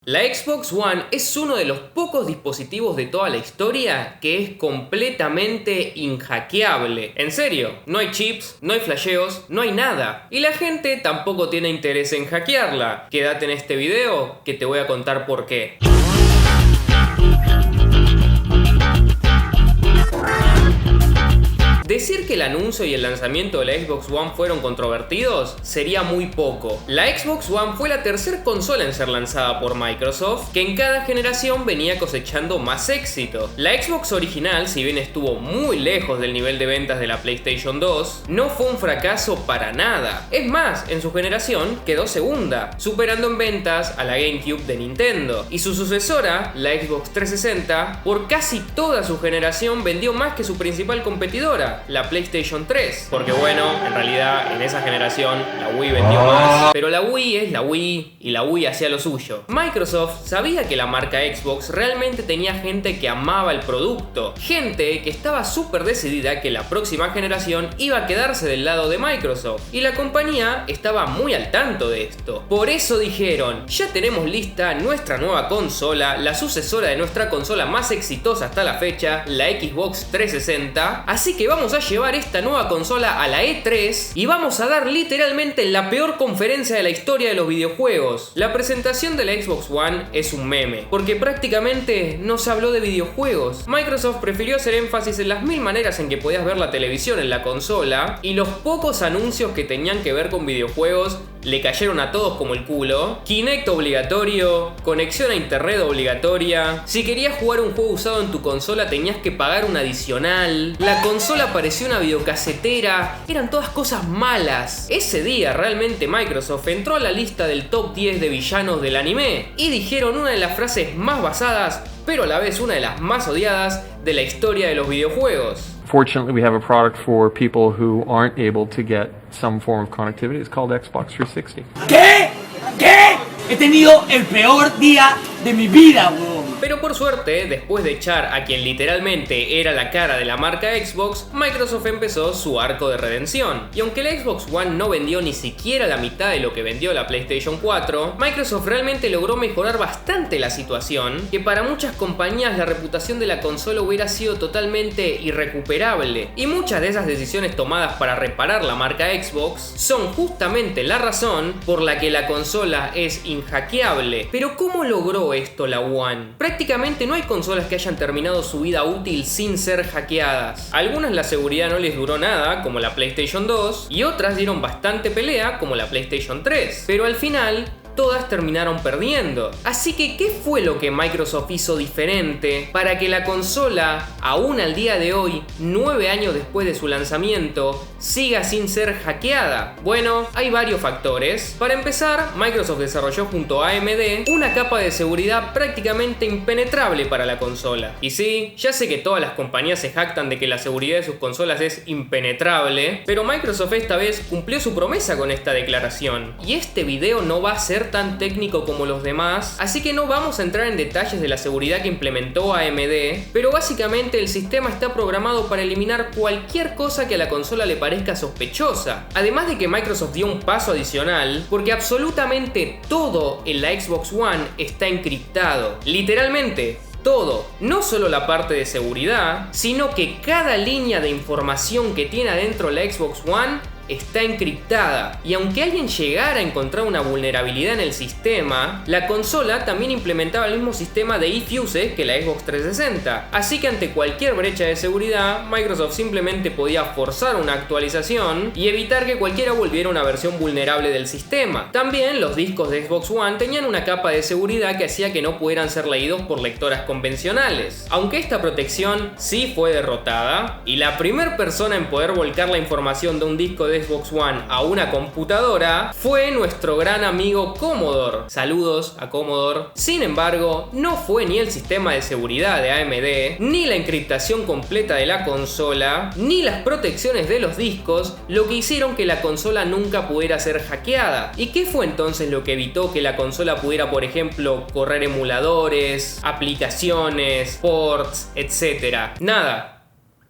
La Xbox One es uno de los pocos dispositivos de toda la historia que es completamente inhackeable. En serio, no hay chips, no hay flasheos, no hay nada. Y la gente tampoco tiene interés en hackearla. Quédate en este video que te voy a contar por qué. Decir que el anuncio y el lanzamiento de la Xbox One fueron controvertidos sería muy poco. La Xbox One fue la tercera consola en ser lanzada por Microsoft, que en cada generación venía cosechando más éxito. La Xbox original, si bien estuvo muy lejos del nivel de ventas de la PlayStation 2, no fue un fracaso para nada. Es más, en su generación quedó segunda, superando en ventas a la GameCube de Nintendo. Y su sucesora, la Xbox 360, por casi toda su generación vendió más que su principal competidora, la PlayStation 3, porque bueno, en realidad en esa generación la Wii vendió más, pero la Wii es la Wii y la Wii hacía lo suyo. Microsoft sabía que la marca Xbox realmente tenía gente que amaba el producto, gente que estaba súper decidida que la próxima generación iba a quedarse del lado de Microsoft, y la compañía estaba muy al tanto de esto. Por eso dijeron, ya tenemos lista nuestra nueva consola, la sucesora de nuestra consola más exitosa hasta la fecha, la Xbox 360, así que vamos a llevar esta nueva consola a la E3 y vamos a dar literalmente la peor conferencia de la historia de los videojuegos. La presentación de la Xbox One es un meme, porque prácticamente no se habló de videojuegos. Microsoft prefirió hacer énfasis en las mil maneras en que podías ver la televisión en la consola, y los pocos anuncios que tenían que ver con videojuegos le cayeron a todos como el culo. Kinect obligatorio, conexión a internet obligatoria, si querías jugar un juego usado en tu consola tenías que pagar un adicional, la consola parecía una videocasetera, eran todas cosas malas. Ese día realmente Microsoft entró a la lista del top 10 de villanos del anime y dijeron una de las frases más basadas, pero a la vez una de las más odiadas de la historia de los videojuegos. Fortunately, we have a product for people who aren't able to get some form of connectivity. It's called Xbox 360. ¿Qué? He tenido el peor día de mi vida, weón. Pero por suerte, después de echar a quien literalmente era la cara de la marca Xbox, Microsoft empezó su arco de redención. Y aunque la Xbox One no vendió ni siquiera la mitad de lo que vendió la PlayStation 4, Microsoft realmente logró mejorar bastante la situación, que para muchas compañías la reputación de la consola hubiera sido totalmente irrecuperable. Y muchas de esas decisiones tomadas para reparar la marca Xbox son justamente la razón por la que la consola es inhackeable. Pero ¿cómo logró esto la One? Prácticamente no hay consolas que hayan terminado su vida útil sin ser hackeadas. Algunas la seguridad no les duró nada, como la PlayStation 2, y otras dieron bastante pelea, como la PlayStation 3. Pero al final, todas terminaron perdiendo. Así que, ¿qué fue lo que Microsoft hizo diferente para que la consola, aún al día de hoy, 9 años después de su lanzamiento, siga sin ser hackeada? Bueno, hay varios factores. Para empezar, Microsoft desarrolló junto a AMD una capa de seguridad prácticamente impenetrable para la consola. Y sí, ya sé que todas las compañías se jactan de que la seguridad de sus consolas es impenetrable, pero Microsoft esta vez cumplió su promesa con esta declaración. Y este video no va a ser tan técnico como los demás, así que no vamos a entrar en detalles de la seguridad que implementó AMD, pero básicamente el sistema está programado para eliminar cualquier cosa que a la consola le parezca sospechosa. Además de que Microsoft dio un paso adicional, porque absolutamente todo en la Xbox One está encriptado. Literalmente todo, no solo la parte de seguridad, sino que cada línea de información que tiene adentro la Xbox One está encriptada, y aunque alguien llegara a encontrar una vulnerabilidad en el sistema, la consola también implementaba el mismo sistema de eFuses que la Xbox 360, así que ante cualquier brecha de seguridad, Microsoft simplemente podía forzar una actualización y evitar que cualquiera volviera a una versión vulnerable del sistema. También los discos de Xbox One tenían una capa de seguridad que hacía que no pudieran ser leídos por lectoras convencionales, aunque esta protección sí fue derrotada, y la primera persona en poder volcar la información de un disco de Xbox One a una computadora fue nuestro gran amigo Commodore. Saludos a Commodore. Sin embargo, no fue ni el sistema de seguridad de AMD, ni la encriptación completa de la consola, ni las protecciones de los discos lo que hicieron que la consola nunca pudiera ser hackeada. ¿Y qué fue entonces lo que evitó que la consola pudiera, por ejemplo, correr emuladores, aplicaciones, ports, etcétera?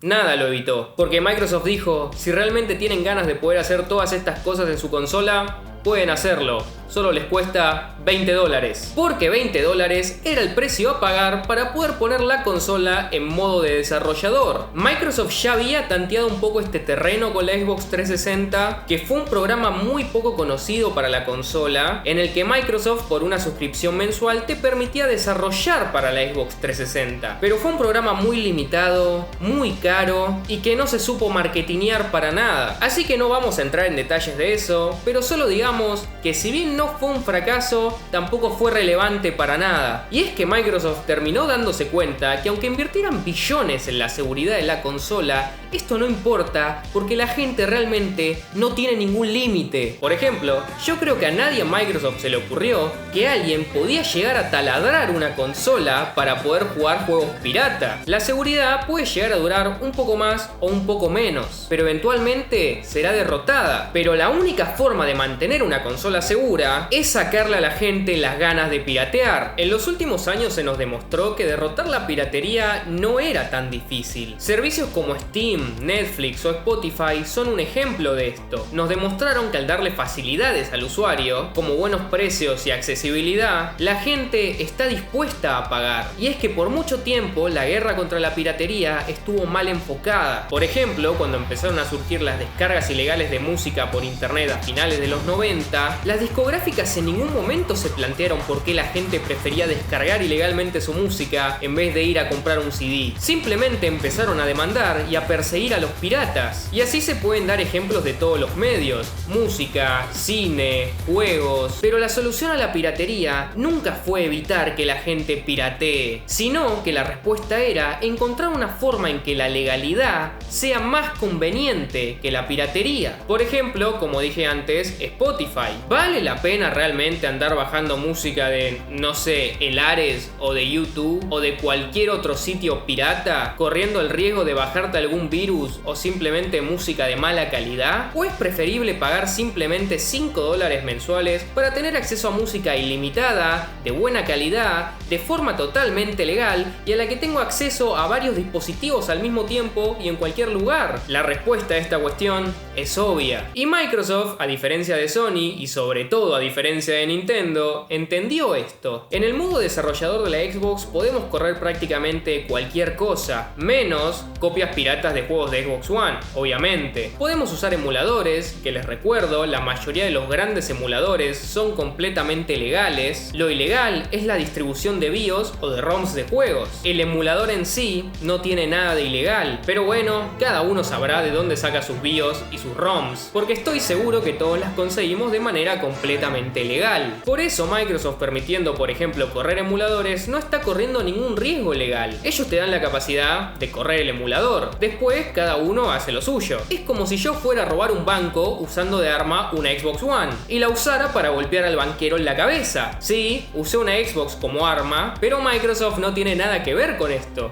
Nada lo evitó, porque Microsoft dijo, si realmente tienen ganas de poder hacer todas estas cosas en su consola, pueden hacerlo. solo les cuesta $20, porque $20 era el precio a pagar para poder poner la consola en modo de desarrollador. Microsoft ya había tanteado un poco este terreno con la Xbox 360, que fue un programa muy poco conocido para la consola, en el que Microsoft por una suscripción mensual te permitía desarrollar para la Xbox 360, pero fue un programa muy limitado, muy caro y que no se supo marketinear para nada. Así que no vamos a entrar en detalles de eso, pero solo digamos que si bien no fue un fracaso, tampoco fue relevante para nada. Y es que Microsoft terminó dándose cuenta que aunque invirtieran billones en la seguridad de la consola, esto no importa porque la gente realmente no tiene ningún límite. Por ejemplo, yo creo que a nadie en Microsoft se le ocurrió que alguien podía llegar a taladrar una consola para poder jugar juegos pirata. La seguridad puede llegar a durar un poco más o un poco menos, pero eventualmente será derrotada. Pero la única forma de mantener una consola segura es sacarle a la gente las ganas de piratear. En los últimos años se nos demostró que derrotar la piratería no era tan difícil. Servicios como Steam, Netflix o Spotify son un ejemplo de esto. Nos demostraron que al darle facilidades al usuario, como buenos precios y accesibilidad, la gente está dispuesta a pagar. Y es que por mucho tiempo la guerra contra la piratería estuvo mal enfocada. Por ejemplo, cuando empezaron a surgir las descargas ilegales de música por internet a finales de los 90, las discográficas en ningún momento se plantearon por qué la gente prefería descargar ilegalmente su música en vez de ir a comprar un CD. Simplemente empezaron a demandar y a perseguir a los piratas. Y así se pueden dar ejemplos de todos los medios: música, cine, juegos. Pero la solución a la piratería nunca fue evitar que la gente piratee, sino que la respuesta era encontrar una forma en que la legalidad sea más conveniente que la piratería. Por ejemplo, como dije antes, Spotify. ¿Vale la pena realmente andar bajando música de, no sé, el Ares o de YouTube o de cualquier otro sitio pirata, corriendo el riesgo de bajarte algún virus o simplemente música de mala calidad? ¿O es preferible pagar simplemente $5 mensuales para tener acceso a música ilimitada, de buena calidad, de forma totalmente legal y a la que tengo acceso a varios dispositivos al mismo tiempo y en cualquier lugar? La respuesta a esta cuestión es obvia. Y Microsoft, a diferencia de Sony y sobre todo a diferencia de Nintendo, entendió esto. En el modo desarrollador de la Xbox podemos correr prácticamente cualquier cosa, menos copias piratas de juegos de Xbox One, obviamente. Podemos usar emuladores, que les recuerdo, la mayoría de los grandes emuladores son completamente legales. Lo ilegal es la distribución de BIOS o de ROMs de juegos. El emulador en sí no tiene nada de ilegal, pero bueno, cada uno sabrá de dónde saca sus BIOS y sus ROMs, porque estoy seguro que todos las conseguimos de manera completamente legal. Por eso Microsoft, permitiendo por ejemplo correr emuladores, no está corriendo ningún riesgo legal. Ellos te dan la capacidad de correr el emulador, después cada uno hace lo suyo. Es como si yo fuera a robar un banco usando de arma una Xbox One y la usara para golpear al banquero en la cabeza. Sí, usé una Xbox como arma, pero Microsoft no tiene nada que ver con esto.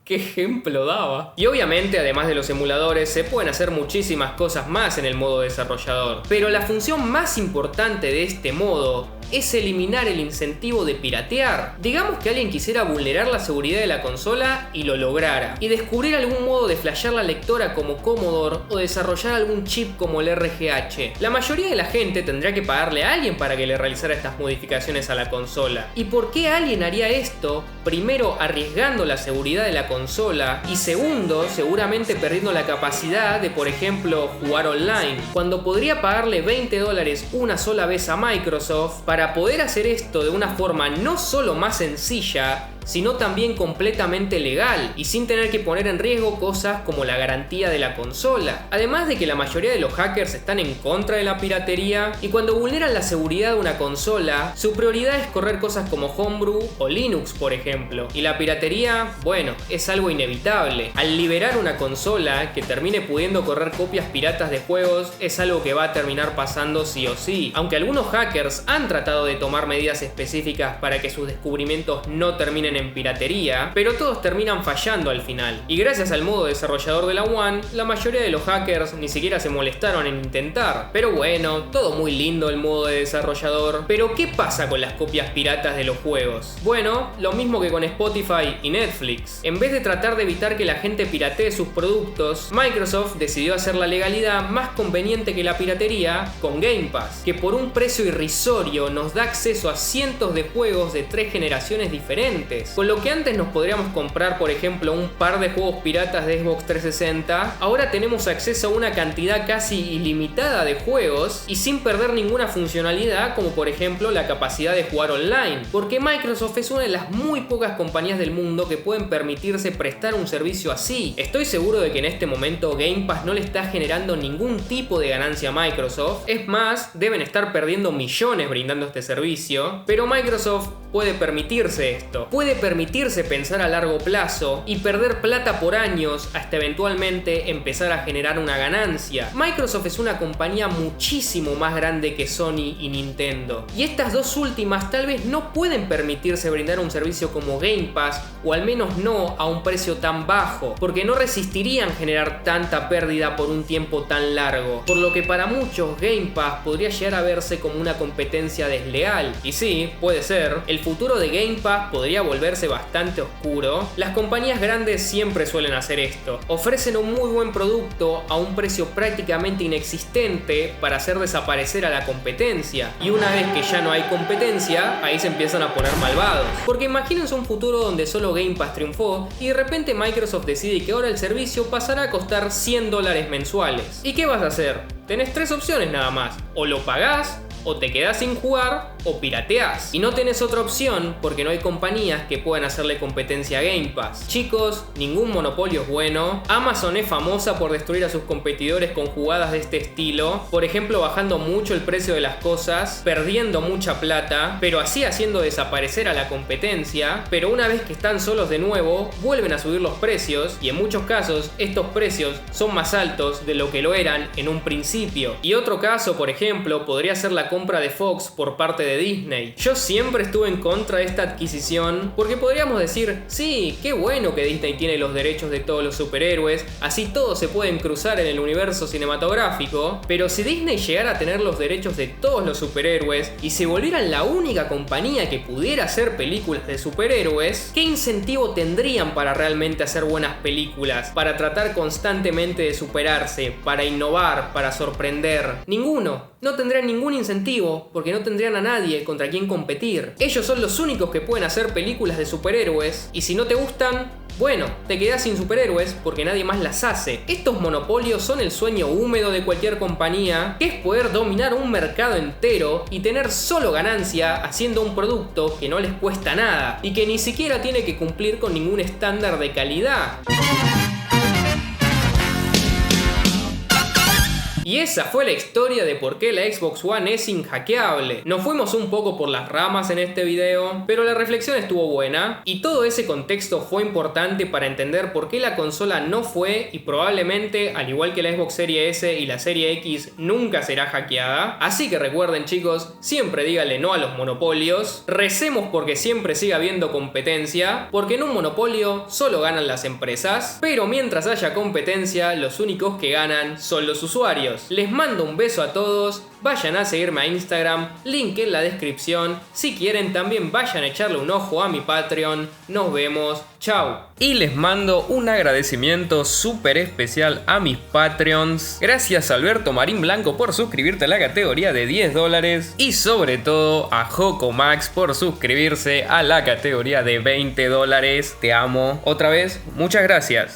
¿Qué ejemplo daba? Y obviamente, además de los emuladores, se pueden hacer muchísimas cosas más en el modo desarrollador. Pero la función más importante de este modo es eliminar el incentivo de piratear. Digamos que alguien quisiera vulnerar la seguridad de la consola y lo lograra, y descubrir algún modo de flashear la lectora como Commodore o desarrollar algún chip como el RGH. La mayoría de la gente tendría que pagarle a alguien para que le realizara estas modificaciones a la consola. ¿Y por qué alguien haría esto? Primero, arriesgando la seguridad de la consola, y segundo, seguramente perdiendo la capacidad de, por ejemplo, jugar online, cuando podría pagarle $20 una sola vez a Microsoft para poder hacer esto de una forma no solo más sencilla, sino también completamente legal y sin tener que poner en riesgo cosas como la garantía de la consola. Además de que la mayoría de los hackers están en contra de la piratería y cuando vulneran la seguridad de una consola, su prioridad es correr cosas como Homebrew o Linux, por ejemplo. Y la piratería, bueno, es algo inevitable. Al liberar una consola que termine pudiendo correr copias piratas de juegos, es algo que va a terminar pasando sí o sí. Aunque algunos hackers han tratado de tomar medidas específicas para que sus descubrimientos no terminen incurren en piratería, pero todos terminan fallando al final. Y gracias al modo desarrollador de la One, la mayoría de los hackers ni siquiera se molestaron en intentar. Pero bueno, todo muy lindo el modo de desarrollador. Pero ¿qué pasa con las copias piratas de los juegos? Bueno, lo mismo que con Spotify y Netflix. En vez de tratar de evitar que la gente piratee sus productos, Microsoft decidió hacer la legalidad más conveniente que la piratería con Game Pass, que por un precio irrisorio nos da acceso a cientos de juegos de 3 generaciones diferentes. Con lo que antes nos podríamos comprar, por ejemplo, un par de juegos piratas de Xbox 360, ahora tenemos acceso a una cantidad casi ilimitada de juegos y sin perder ninguna funcionalidad, como por ejemplo la capacidad de jugar online, porque Microsoft es una de las muy pocas compañías del mundo que pueden permitirse prestar un servicio así. Estoy seguro de que en este momento Game Pass no le está generando ningún tipo de ganancia a Microsoft, es más, deben estar perdiendo millones brindando este servicio, pero Microsoft puede permitirse esto, puede permitirse pensar a largo plazo y perder plata por años hasta eventualmente empezar a generar una ganancia. Microsoft es una compañía muchísimo más grande que Sony y Nintendo, y estas dos últimas tal vez no pueden permitirse brindar un servicio como Game Pass, o al menos no a un precio tan bajo, porque no resistirían generar tanta pérdida por un tiempo tan largo, por lo que para muchos Game Pass podría llegar a verse como una competencia desleal. Y sí, puede ser, el futuro de Game Pass podría volverse bastante oscuro. Las compañías grandes siempre suelen hacer esto, ofrecen un muy buen producto a un precio prácticamente inexistente para hacer desaparecer a la competencia, y una vez que ya no hay competencia, ahí se empiezan a poner malvados, porque imagínense un futuro donde solo Game Pass triunfó y de repente Microsoft decide que ahora el servicio pasará a costar $100 mensuales. ¿Y qué vas a hacer? Tenés 3 opciones nada más, o lo pagás, o te quedás sin jugar, o pirateás. Y no tenés otra opción porque no hay compañías que puedan hacerle competencia a Game Pass. Chicos, ningún monopolio es bueno. Amazon es famosa por destruir a sus competidores con jugadas de este estilo, por ejemplo bajando mucho el precio de las cosas, perdiendo mucha plata, pero así haciendo desaparecer a la competencia. Pero una vez que están solos de nuevo, vuelven a subir los precios, y en muchos casos estos precios son más altos de lo que lo eran en un principio. Y otro caso, por ejemplo, podría ser la compra de Fox por parte de Disney. Yo siempre estuve en contra de esta adquisición porque podríamos decir, sí, qué bueno que Disney tiene los derechos de todos los superhéroes, así todos se pueden cruzar en el universo cinematográfico, pero si Disney llegara a tener los derechos de todos los superhéroes y se volvieran la única compañía que pudiera hacer películas de superhéroes, ¿qué incentivo tendrían para realmente hacer buenas películas, para tratar constantemente de superarse, para innovar, para sorprender? Ninguno. No tendrían ningún incentivo porque no tendrían a nadie contra quien competir. Ellos son los únicos que pueden hacer películas de superhéroes, y si no te gustan, bueno, te quedás sin superhéroes porque nadie más las hace. Estos monopolios son el sueño húmedo de cualquier compañía, que es poder dominar un mercado entero y tener solo ganancia haciendo un producto que no les cuesta nada y que ni siquiera tiene que cumplir con ningún estándar de calidad. Y esa fue la historia de por qué la Xbox One es inhackeable. Nos fuimos un poco por las ramas en este video, pero la reflexión estuvo buena, y todo ese contexto fue importante para entender por qué la consola no fue, y probablemente, al igual que la Xbox Series S y la Serie X, nunca será hackeada. Así que recuerden, chicos, siempre díganle no a los monopolios, recemos porque siempre siga habiendo competencia, porque en un monopolio solo ganan las empresas, pero mientras haya competencia, los únicos que ganan son los usuarios. Les mando un beso a todos, vayan a seguirme a Instagram, link en la descripción. Si quieren también vayan a echarle un ojo a mi Patreon. Nos vemos, chao. Y les mando un agradecimiento súper especial a mis Patreons. Gracias a Alberto Marín Blanco por suscribirte a la categoría de $10 y sobre todo a Joco Max por suscribirse a la categoría de $20. Te amo. Otra vez, muchas gracias.